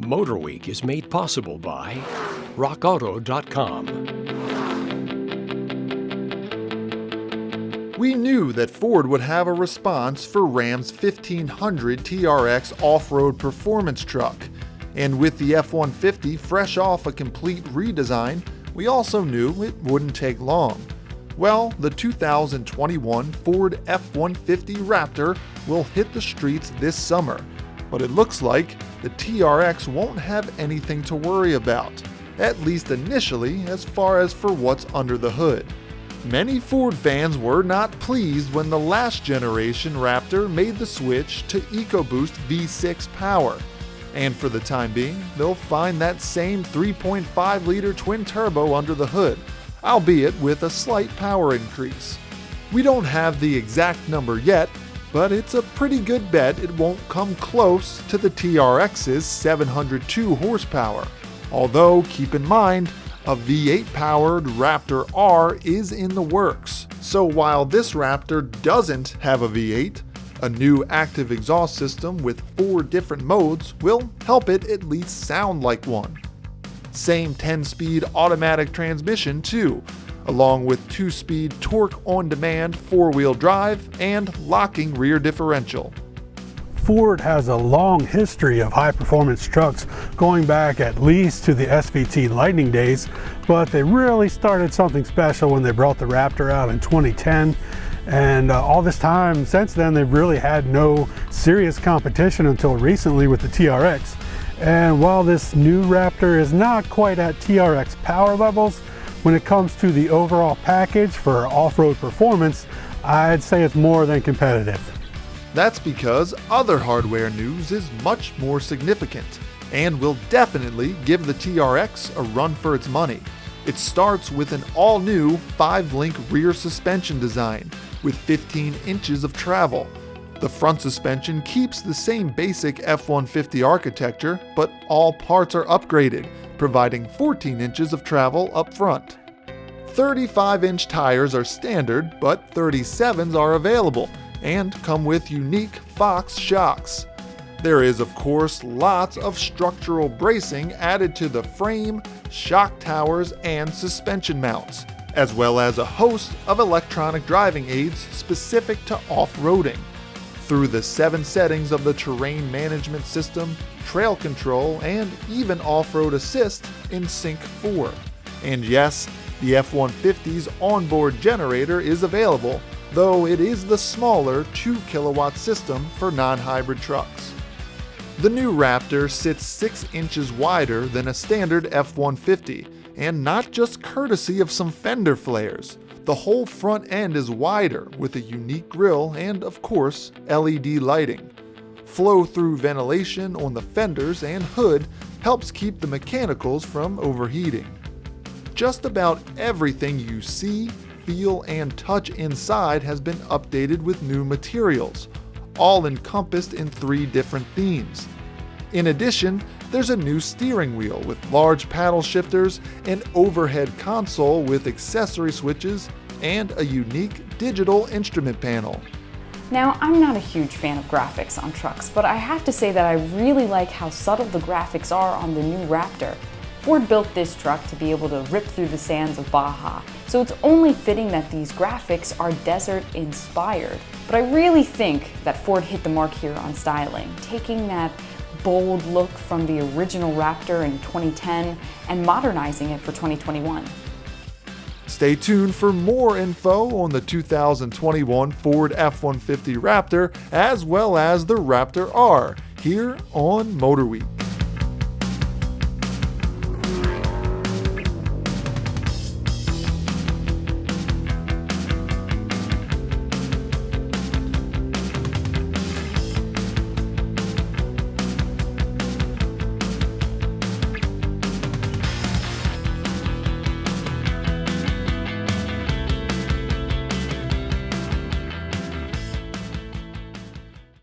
MotorWeek is made possible by RockAuto.com. We knew that Ford would have a response for Ram's 1500 TRX off-road performance truck. And with the F-150 fresh off a complete redesign, we also knew it wouldn't take long. Well, the 2021 Ford F-150 Raptor will hit the streets this summer, but it looks like the TRX won't have anything to worry about, at least initially as far as for what's under the hood. Many Ford fans were not pleased when the last generation Raptor made the switch to EcoBoost V6 power, and for the time being, they'll find that same 3.5-liter twin-turbo under the hood, albeit with a slight power increase. We don't have the exact number yet, but it's a pretty good bet it won't come close to the TRX's 702 horsepower, although keep in mind, a V8-powered Raptor R is in the works. So while this Raptor doesn't have a V8, a new active exhaust system with 4 different modes will help it at least sound like one. Same 10-speed automatic transmission too, along with 2-speed torque on-demand 4-wheel drive and locking rear differential. Ford has a long history of high-performance trucks going back at least to the SVT Lightning days, but they really started something special when they brought the Raptor out in 2010. And all this time since then, they've really had no serious competition until recently with the TRX. And while this new Raptor is not quite at TRX power levels, when it comes to the overall package for off-road performance, I'd say it's more than competitive. That's because other hardware news is much more significant and will definitely give the TRX a run for its money. It starts with an all-new 5-link rear suspension design with 15 inches of travel. The front suspension keeps the same basic F-150 architecture, but all parts are upgraded, providing 14 inches of travel up front. 35-inch tires are standard, but 37s are available and come with unique Fox shocks. There is, of course, lots of structural bracing added to the frame, shock towers, and suspension mounts, as well as a host of electronic driving aids specific to off-roading. Through the 7 settings of the terrain management system, trail control, and even off-road assist in Sync 4. And yes, the F-150's onboard generator is available, though it is the smaller 2-kilowatt system for non-hybrid trucks. The new Raptor sits 6 inches wider than a standard F-150, and not just courtesy of some fender flares. The whole front end is wider with a unique grille and, of course, LED lighting. Flow-through ventilation on the fenders and hood helps keep the mechanicals from overheating. Just about everything you see, feel, and touch inside has been updated with new materials, all encompassed in 3 different themes. In addition, there's a new steering wheel with large paddle shifters, an overhead console with accessory switches, and a unique digital instrument panel. Now, I'm not a huge fan of graphics on trucks, but I have to say that I really like how subtle the graphics are on the new Raptor. Ford built this truck to be able to rip through the sands of Baja, so it's only fitting that these graphics are desert-inspired. But I really think that Ford hit the mark here on styling, taking that bold look from the original Raptor in 2010 and modernizing it for 2021. Stay tuned for more info on the 2021 Ford F-150 Raptor as well as the Raptor R here on MotorWeek.